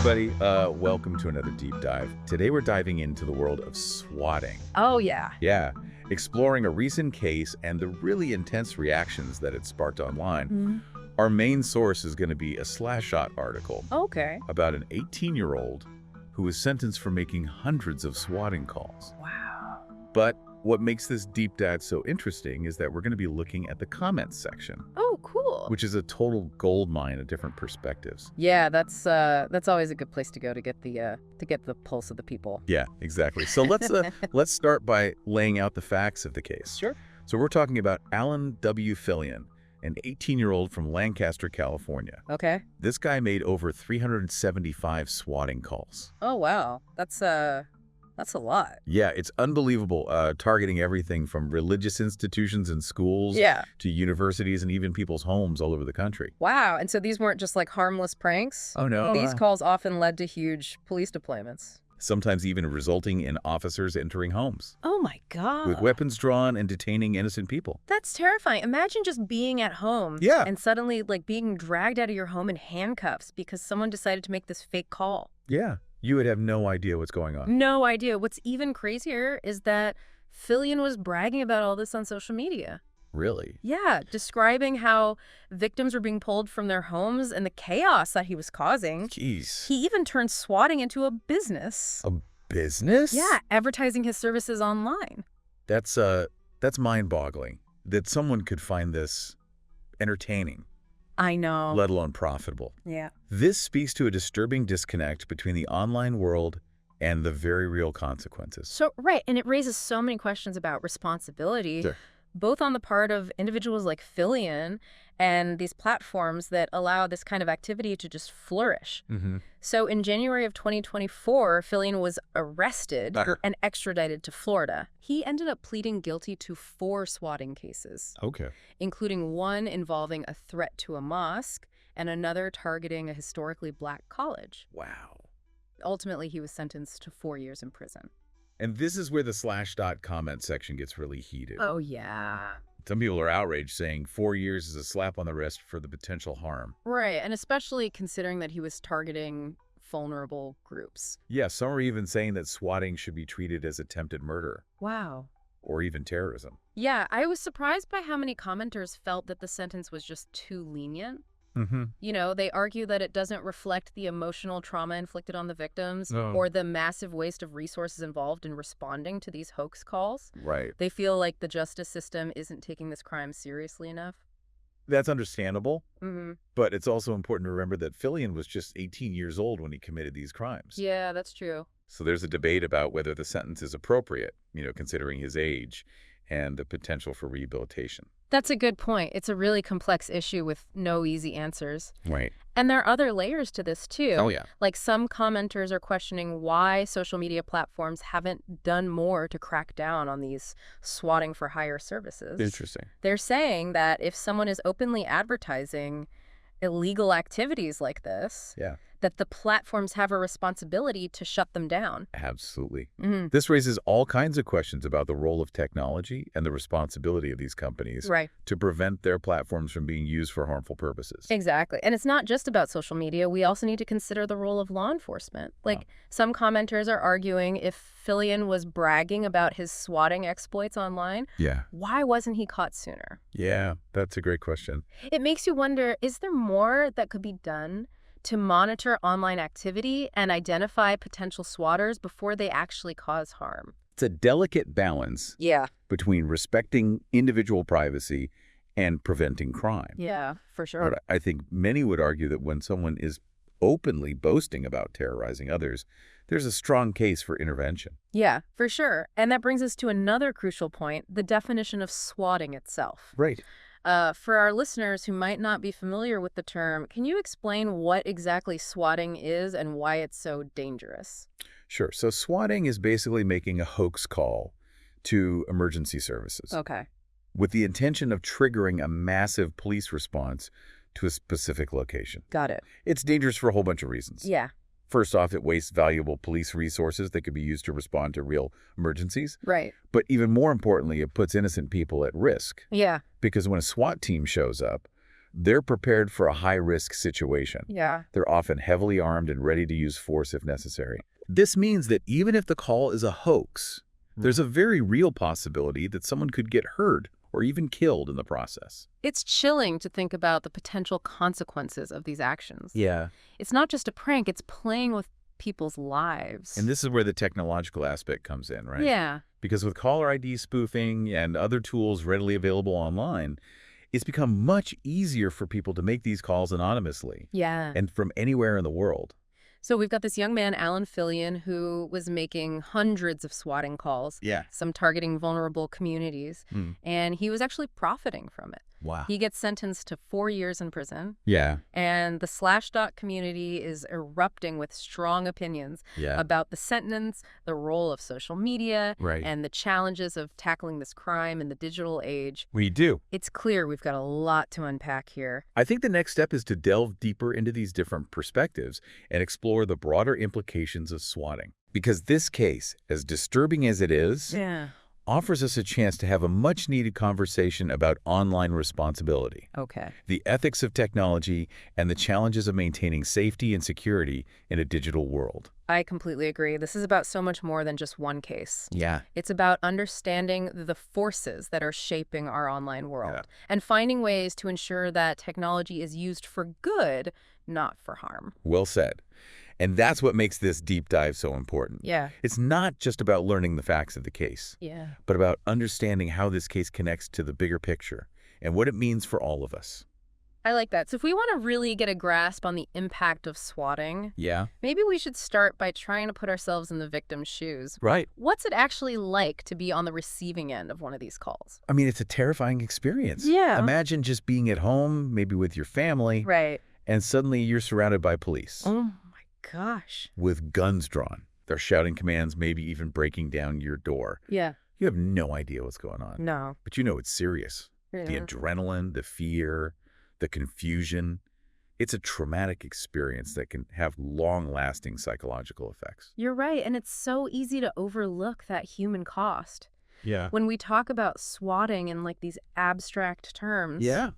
everybody. Welcome to another deep dive. Today we're diving into the world of swatting. Oh, yeah. Yeah, exploring a recent case and the really intense reactions that it sparked online. Mhm. Our main source is going to be a Slashdot article Okay. about an 18-year-old who was sentenced for making hundreds of swatting calls. Wow. But what makes this deep dive so interesting is that we're going to be looking at the comments section, Oh, cool. which is a total goldmine of different perspectives. Yeah, that's always a good place to go to get the pulse of the people. Yeah, exactly. So let's start by laying out the facts of the case. Sure. So we're talking about Alan W. Fillion, an 18-year-old from Lancaster, California. Okay. This guy made over 375 swatting calls. Oh, wow. That's a lot. Yeah, it's unbelievable, targeting everything from religious institutions and schools Yeah. to universities and even people's homes all over the country. Wow. And so these weren't just like harmless pranks? Oh, no. These calls often led to huge police deployments. Sometimes even resulting in officers entering homes Oh, my God. with weapons drawn and detaining innocent people. That's terrifying. Imagine just being at home Yeah. and suddenly like being dragged out of your home in handcuffs because someone decided to make this fake call. Yeah, you would have no idea what's going on. No idea. What's even crazier is that Fillion was bragging about all this on social media. Really? Yeah, describing how victims were being pulled from their homes and the chaos that he was causing. Jeez. He even turned swatting into a business. A business? Yeah, advertising his services online. That's mind-boggling that someone could find this entertaining, I know. let alone profitable. Yeah. This speaks to a disturbing disconnect between the online world and the very real consequences. So, right, and it raises so many questions about responsibility. Sure. Both on the part of individuals like Fillion and these platforms that allow this kind of activity to just flourish. Mm-hmm. So in January of 2024, Fillion was arrested and extradited to Florida. He ended up pleading guilty to 4 swatting cases, Okay. including one involving a threat to a mosque and another targeting a historically black college. Wow. Ultimately, he was sentenced to 4 years in prison. And this is where the Slashdot comment section gets really heated. Oh, yeah. Some people are outraged, saying 4 years is a slap on the wrist for the potential harm. Right, and especially considering that he was targeting vulnerable groups. Yeah, some are even saying that swatting should be treated as attempted murder Wow. or even terrorism. Yeah, I was surprised by how many commenters felt that the sentence was just too lenient. Mm-hmm. You know, they argue that it doesn't reflect the emotional trauma inflicted on the victims or the massive waste of resources involved in responding to these hoax calls. Right. They feel like the justice system isn't taking this crime seriously enough. That's understandable, Mm-hmm. but it's also important to remember that Fillion was just 18 years old when he committed these crimes. Yeah, that's true. So there's a debate about whether the sentence is appropriate, considering his age and the potential for rehabilitation. That's a good point. It's a really complex issue with no easy answers. Right. And there are other layers to this, too. Oh, yeah. Like some commenters are questioning why social media platforms haven't done more to crack down on these swatting for hire services. Interesting. They're saying that if someone is openly advertising illegal activities like this, Yeah. that the platforms have a responsibility to shut them down. Absolutely. Mm-hmm. This raises all kinds of questions about the role of technology and the responsibility of these companies Right. to prevent their platforms from being used for harmful purposes. Exactly. And it's not just about social media. We also need to consider the role of law enforcement. Like, some commenters are arguing if Fillion was bragging about his swatting exploits online, Yeah. why wasn't he caught sooner? Yeah, that's a great question. It makes you wonder, is there more that could be done to monitor online activity and identify potential swatters before they actually cause harm? It's a delicate balance Yeah. between respecting individual privacy and preventing crime. Yeah, for sure. But I think many would argue that when someone is openly boasting about terrorizing others, there's a strong case for intervention. Yeah, for sure. And that brings us to another crucial point, the definition of swatting itself. Right. For our listeners who might not be familiar with the term, can you explain what exactly swatting is and why it's so dangerous? Sure. So swatting is basically making a hoax call to emergency services Okay. with the intention of triggering a massive police response to a specific location. Got it. It's dangerous for a whole bunch of reasons. Yeah. First off, it wastes valuable police resources that could be used to respond to real emergencies. Right. But even more importantly, it puts innocent people at risk. Yeah. Because when a SWAT team shows up, They're prepared for a high-risk situation. Yeah. They're often heavily armed and ready to use force if necessary. This means that even if the call is a hoax, there's a very real possibility that someone could get hurt or even killed in the process. It's chilling to think about the potential consequences of these actions. Yeah. It's not just a prank, it's playing with people's lives. And this is where the technological aspect comes in, right? Yeah. Because with caller ID spoofing and other tools readily available online, it's become much easier for people to make these calls anonymously Yeah. and from anywhere in the world. So we've got this young man, Alan Fillion, who was making hundreds of swatting calls, Yeah. some targeting vulnerable communities, and he was actually profiting from it. Wow. He gets sentenced to 4 years in prison, Yeah. and the Slashdot community is erupting with strong opinions Yeah. about the sentence, the role of social media, Right. and the challenges of tackling this crime in the digital age. We do. It's clear we've got a lot to unpack here. I think the next step is to delve deeper into these different perspectives and explore the broader implications of swatting. Because this case, as disturbing as it is, Yeah. offers us a chance to have a much-needed conversation about online responsibility, Okay. the ethics of technology, and the challenges of maintaining safety and security in a digital world. I completely agree. This is about so much more than just one case. Yeah. It's about understanding the forces that are shaping our online world and finding ways to ensure that technology is used for good, not for harm. Well said. And that's what makes this deep dive so important. Yeah. It's not just about learning the facts of the case, Yeah. but about understanding how this case connects to the bigger picture and what it means for all of us. I like that. So if we want to really get a grasp on the impact of swatting, Yeah. maybe we should start by trying to put ourselves in the victim's shoes. Right. What's it actually like to be on the receiving end of one of these calls? I mean, it's a terrifying experience. Yeah. Imagine just being at home, maybe with your family, Right. and suddenly you're surrounded by police Oh my gosh. with guns drawn. They're shouting commands, maybe even breaking down your door. Yeah. You have no idea what's going on, No. but you know it's serious. The Yeah. adrenaline, the fear, the confusion. It's a traumatic experience that can have long-lasting psychological effects. You're right. And it's so easy to overlook that human cost. Yeah. When we talk about swatting in like these abstract terms, Yeah.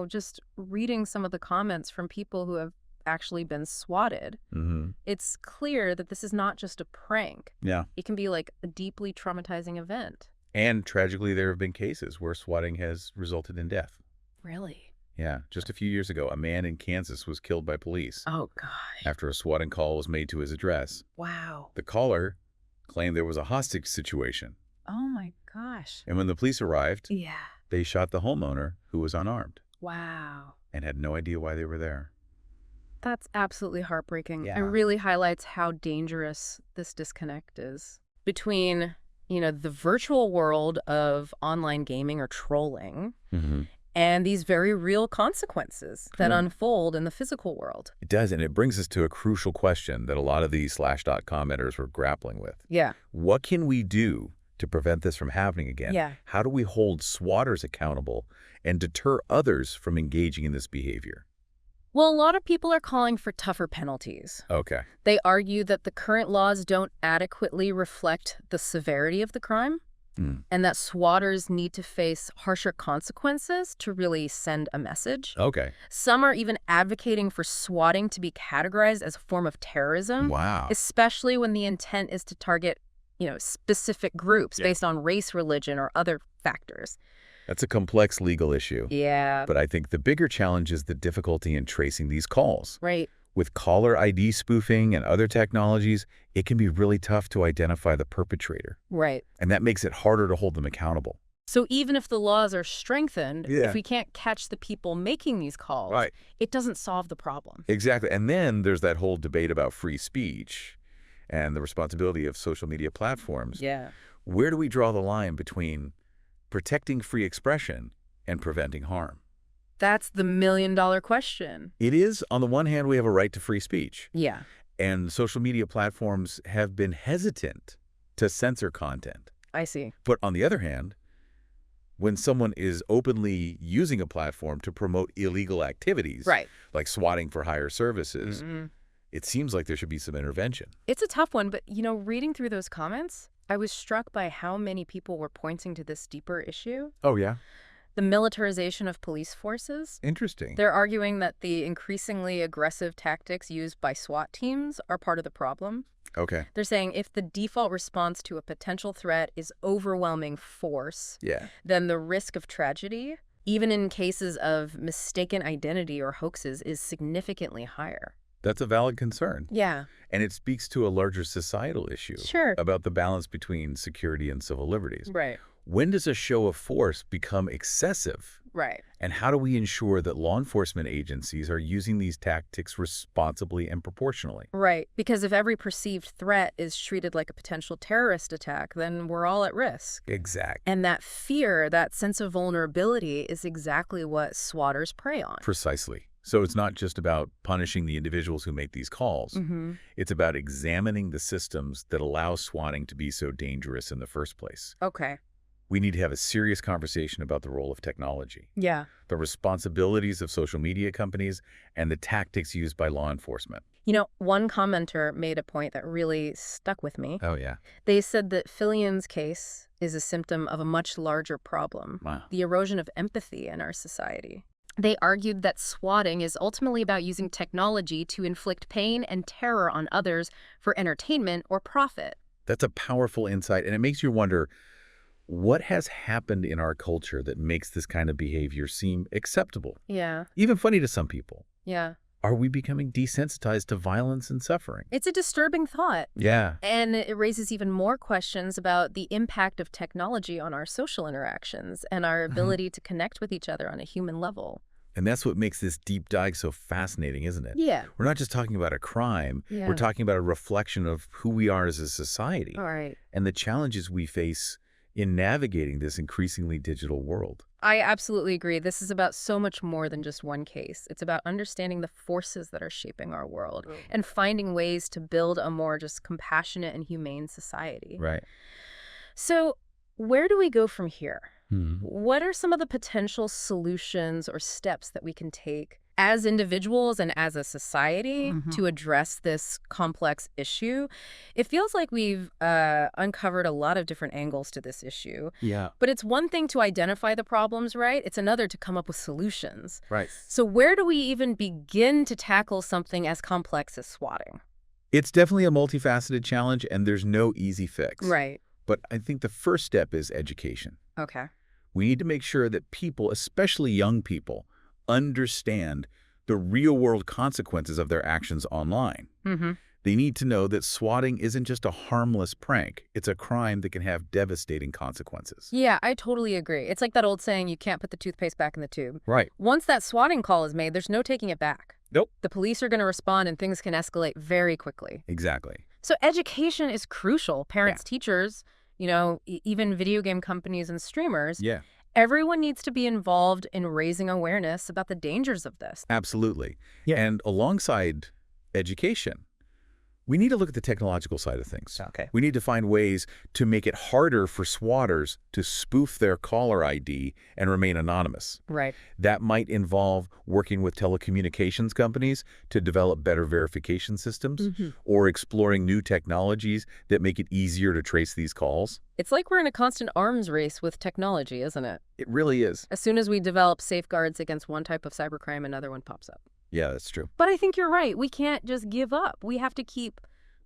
just reading some of the comments from people who have actually been swatted, it's clear that this is not just a prank. Yeah. It can be like a deeply traumatizing event. And tragically, there have been cases where swatting has resulted in death. Really? Yeah. Just a few years ago, a man in Kansas was killed by police Oh, gosh. after a swatting call was made to his address. Wow. The caller claimed there was a hostage situation. Oh, my gosh. And when the police arrived, Yeah. they shot the homeowner, who was unarmed Wow. and had no idea why they were there. That's absolutely heartbreaking. Yeah. It really highlights how dangerous this disconnect is between, the virtual world of online gaming or trolling and these very real consequences that unfold in the physical world. It does, and it brings us to a crucial question that a lot of these Slashdot commenters were grappling with. Yeah. What can we do to prevent this from happening again? Yeah. How do we hold swatters accountable and deter others from engaging in this behavior? Well, a lot of people are calling for tougher penalties. Okay. They argue that the current laws don't adequately reflect the severity of the crime and that swatters need to face harsher consequences to really send a message. Okay. Some are even advocating for swatting to be categorized as a form of terrorism, Wow. especially when the intent is to target, specific groups based on race, religion, or other factors. That's a complex legal issue. Yeah. But I think the bigger challenge is the difficulty in tracing these calls. Right. With caller ID spoofing and other technologies, it can be really tough to identify the perpetrator. Right. And that makes it harder to hold them accountable. So even if the laws are strengthened, Yeah. if we can't catch the people making these calls, Right. it doesn't solve the problem. Exactly. And then there's that whole debate about free speech and the responsibility of social media platforms. Yeah. Where do we draw the line between protecting free expression and preventing harm? That's the million-dollar question. It is, on the one hand, we have a right to free speech. Yeah. And social media platforms have been hesitant to censor content. I see. But on the other hand, when someone is openly using a platform to promote illegal activities, Right. like swatting for hire services, it seems like there should be some intervention. It's a tough one, but, reading through those comments, I was struck by how many people were pointing to this deeper issue. Oh, yeah? the militarization of police forces. Interesting. They're arguing that the increasingly aggressive tactics used by SWAT teams are part of the problem. Okay. They're saying if the default response to a potential threat is overwhelming force, Yeah. then the risk of tragedy, even in cases of mistaken identity or hoaxes, is significantly higher. That's a valid concern. Yeah. And it speaks to a larger societal issue Sure. about the balance between security and civil liberties. Right. When does a show of force become excessive? Right. And how do we ensure that law enforcement agencies are using these tactics responsibly and proportionally? Right. Because if every perceived threat is treated like a potential terrorist attack, then we're all at risk. Exactly. And that fear, that sense of vulnerability, is exactly what swatters prey on. Precisely. So it's not just about punishing the individuals who make these calls. Mm-hmm. It's about examining the systems that allow swatting to be so dangerous in the first place. Okay. We need to have a serious conversation about the role of technology, Yeah. the responsibilities of social media companies, and the tactics used by law enforcement. You know, one commenter made a point that really stuck with me. Oh, yeah. They said that Fillion's case is a symptom of a much larger problem, Wow. the erosion of empathy in our society. They argued that swatting is ultimately about using technology to inflict pain and terror on others for entertainment or profit. That's a powerful insight, and it makes you wonder, what has happened in our culture that makes this kind of behavior seem acceptable, Yeah. even funny to some people? Yeah. Are we becoming desensitized to violence and suffering? It's a disturbing thought. Yeah. And it raises even more questions about the impact of technology on our social interactions and our ability to connect with each other on a human level. And that's what makes this deep dive so fascinating, isn't it? Yeah. We're not just talking about a crime. Yeah. We're talking about a reflection of who we are as a society All right. and the challenges we face in navigating this increasingly digital world. I absolutely agree. This is about so much more than just one case. It's about understanding the forces that are shaping our world and finding ways to build a more just compassionate and humane society. Right. So where do we go from here? Hmm. What are some of the potential solutions or steps that we can take as individuals and as a society to address this complex issue? It feels like we've uncovered a lot of different angles to this issue. Yeah. But it's one thing to identify the problems, right? It's another to come up with solutions. Right. So where do we even begin to tackle something as complex as swatting? It's definitely a multifaceted challenge, and there's no easy fix. Right. But I think the first step is education. Okay. We need to make sure that people, especially young people, understand the real-world consequences of their actions online. Mm-hmm. They need to know that swatting isn't just a harmless prank. It's a crime that can have devastating consequences. Yeah, I totally agree. It's like that old saying, you can't put the toothpaste back in the tube. Right. Once that swatting call is made, there's no taking it back. Nope. The police are going to respond and things can escalate very quickly. Exactly. So education is crucial. Parents, teachers, you know, even video game companies and streamers. Yeah. Everyone needs to be involved in raising awareness about the dangers of this. Absolutely. Yeah. And alongside education, we need to look at the technological side of things. Okay. We need to find ways to make it harder for swatters to spoof their caller ID and remain anonymous. Right. That might involve working with telecommunications companies to develop better verification systems or exploring new technologies that make it easier to trace these calls. It's like we're in a constant arms race with technology, isn't it? It really is. As soon as we develop safeguards against one type of cybercrime, another one pops up. Yeah, that's true. But I think you're right. We can't just give up. We have to keep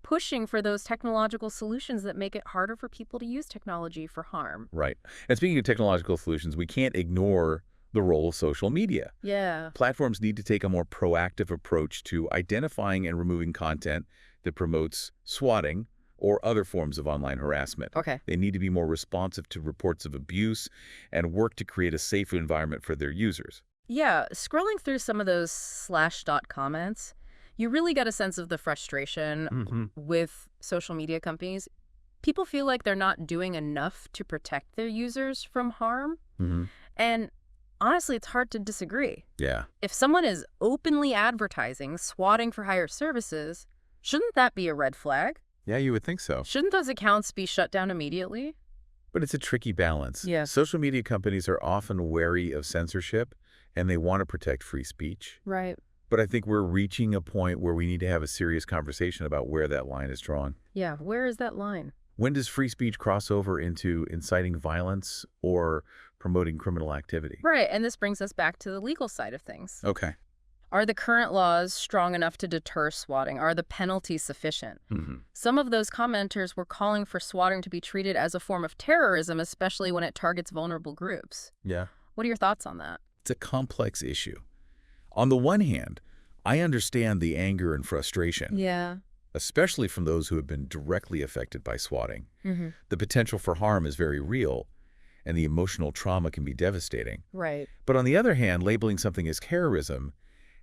pushing for those technological solutions that make it harder for people to use technology for harm. Right. And speaking of technological solutions, we can't ignore the role of social media. Yeah. Platforms need to take a more proactive approach to identifying and removing content that promotes swatting or other forms of online harassment. Okay. They need to be more responsive to reports of abuse and work to create a safe environment for their users. Yeah, scrolling through some of those /dot comments, you really get a sense of the frustration with social media companies. People feel like they're not doing enough to protect their users from harm. And honestly, it's hard to disagree. Yeah. If someone is openly advertising swatting for higher services, shouldn't that be a red flag? Yeah, you would think so. Shouldn't those accounts be shut down immediately? But it's a tricky balance. Yeah. Social media companies are often wary of censorship, and they want to protect free speech. Right. But I think we're reaching a point where we need to have a serious conversation about where that line is drawn. Yeah, where is that line? When does free speech cross over into inciting violence or promoting criminal activity. Right, and this brings us back to the legal side of things. Okay. Are the current laws strong enough to deter swatting? Are the penalties sufficient? Some of those commenters were calling for swatting to be treated as a form of terrorism, especially when it targets vulnerable groups. Yeah. What are your thoughts on that? It's a complex issue. On the one hand, I understand the anger and frustration, Yeah. especially from those who have been directly affected by swatting. The potential for harm is very real, and the emotional trauma can be devastating. Right. But on the other hand, labeling something as terrorism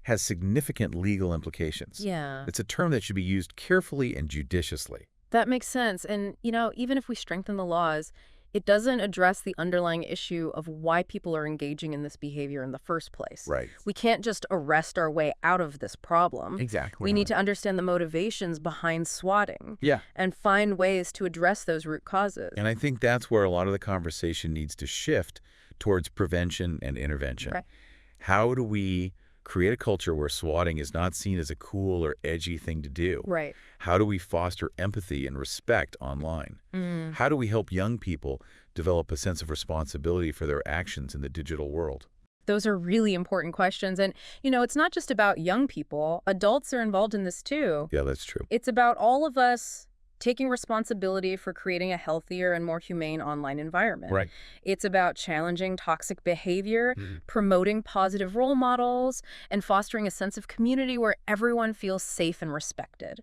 has significant legal implications. Yeah. It's a term that should be used carefully and judiciously. That makes sense. And, even if we strengthen the laws, it doesn't address the underlying issue of why people are engaging in this behavior in the first place. Right. We can't just arrest our way out of this problem. Exactly. We need to understand the motivations behind swatting. Yeah. And find ways to address those root causes. And I think that's where a lot of the conversation needs to shift towards prevention and intervention. Right. How do we create a culture where swatting is not seen as a cool or edgy thing to do? Right. How do we foster empathy and respect online? How do we help young people develop a sense of responsibility for their actions in the digital world? Those are really important questions. And, it's not just about young people. Adults are involved in this too. Yeah, that's true. It's about all of us taking responsibility for creating a healthier and more humane online environment. Right. It's about challenging toxic behavior, promoting positive role models, and fostering a sense of community where everyone feels safe and respected.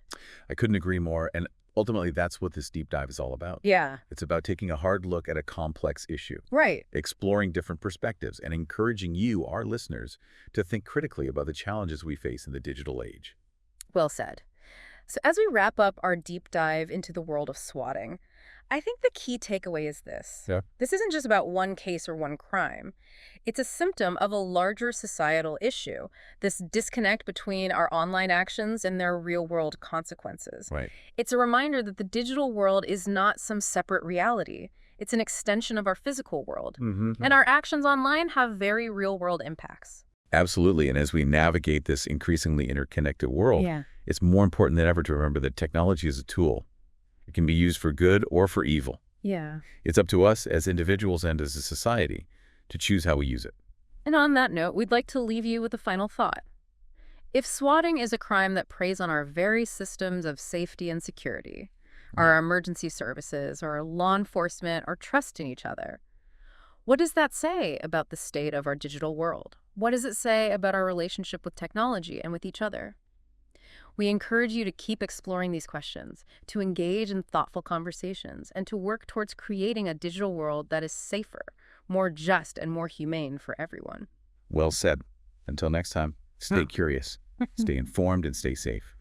I couldn't agree more. And ultimately, that's what this deep dive is all about. Yeah. It's about taking a hard look at a complex issue, Right. exploring different perspectives, and encouraging you, our listeners, to think critically about the challenges we face in the digital age. Well said. So as we wrap up our deep dive into the world of swatting, I think the key takeaway is this. Yeah. This isn't just about one case or one crime. It's a symptom of a larger societal issue, this disconnect between our online actions and their real-world consequences. Right. It's a reminder that the digital world is not some separate reality. It's an extension of our physical world. And our actions online have very real-world impacts. Absolutely. And as we navigate this increasingly interconnected world, it's more important than ever to remember that technology is a tool. It can be used for good or for evil. Yeah. It's up to us as individuals and as a society to choose how we use it. And on that note, we'd like to leave you with a final thought. If swatting is a crime that preys on our very systems of safety and security, our emergency services, our law enforcement, our trust in each other, what does that say about the state of our digital world? What does it say about our relationship with technology and with each other? We encourage you to keep exploring these questions, to engage in thoughtful conversations, and to work towards creating a digital world that is safer, more just, and more humane for everyone. Well said. Until next time, stay curious, stay informed, and stay safe.